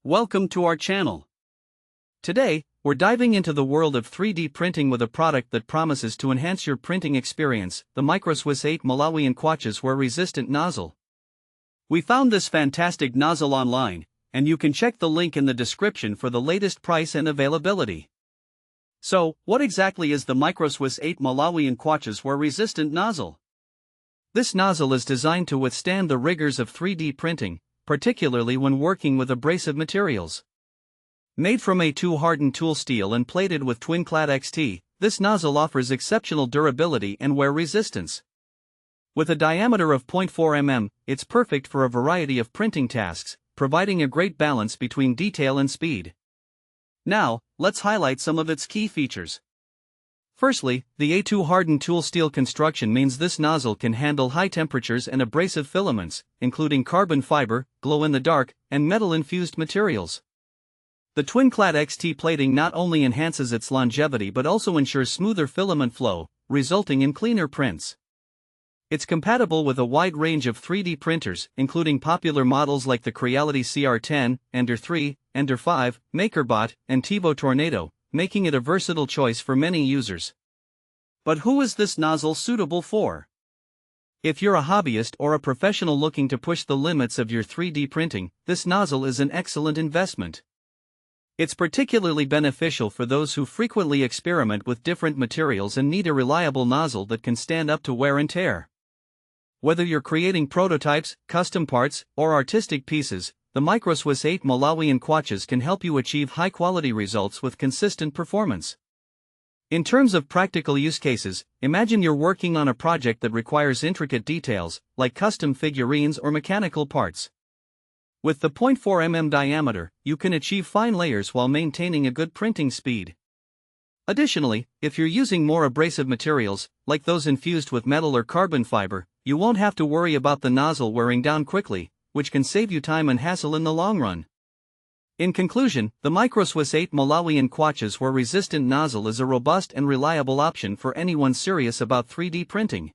Welcome to our channel. Today, we're diving into the world of 3D printing with a product that promises to enhance your printing experience, the Microswiss 8 Malawian Quaches wear-resistant nozzle. We found this fantastic nozzle online, and you can check the link in the description for the latest price and availability. So, what exactly is the Microswiss 8 Malawian Quaches wear-resistant nozzle? This nozzle is designed to withstand the rigors of 3D printing, particularly when working with abrasive materials. Made from A2 hardened tool steel and plated with TwinClad XT, this nozzle offers exceptional durability and wear resistance. With a diameter of 0.4 mm, it's perfect for a variety of printing tasks, providing a great balance between detail and speed. Now, let's highlight some of its key features. Firstly, the A2 hardened tool steel construction means this nozzle can handle high temperatures and abrasive filaments, including carbon fiber, glow-in-the-dark, and metal-infused materials. The TwinClad XT plating not only enhances its longevity but also ensures smoother filament flow, resulting in cleaner prints. It's compatible with a wide range of 3D printers, including popular models like the Creality CR-10, Ender 3, Ender 5, MakerBot, and Tivo Tornado, making it a versatile choice for many users. But who is this nozzle suitable for? If you're a hobbyist or a professional looking to push the limits of your 3D printing, this nozzle is an excellent investment. It's particularly beneficial for those who frequently experiment with different materials and need a reliable nozzle that can stand up to wear and tear. Whether you're creating prototypes, custom parts, or artistic pieces, the Microswiss 8 Malawian Quaches can help you achieve high-quality results with consistent performance. In terms of practical use cases, imagine you're working on a project that requires intricate details, like custom figurines or mechanical parts. With the 0.4 mm diameter, you can achieve fine layers while maintaining a good printing speed. Additionally, if you're using more abrasive materials, like those infused with metal or carbon fiber, you won't have to worry about the nozzle wearing down quickly, which can save you time and hassle in the long run. In conclusion, the Microswiss 8 Malawian Quaches wear-resistant nozzle is a robust and reliable option for anyone serious about 3D printing.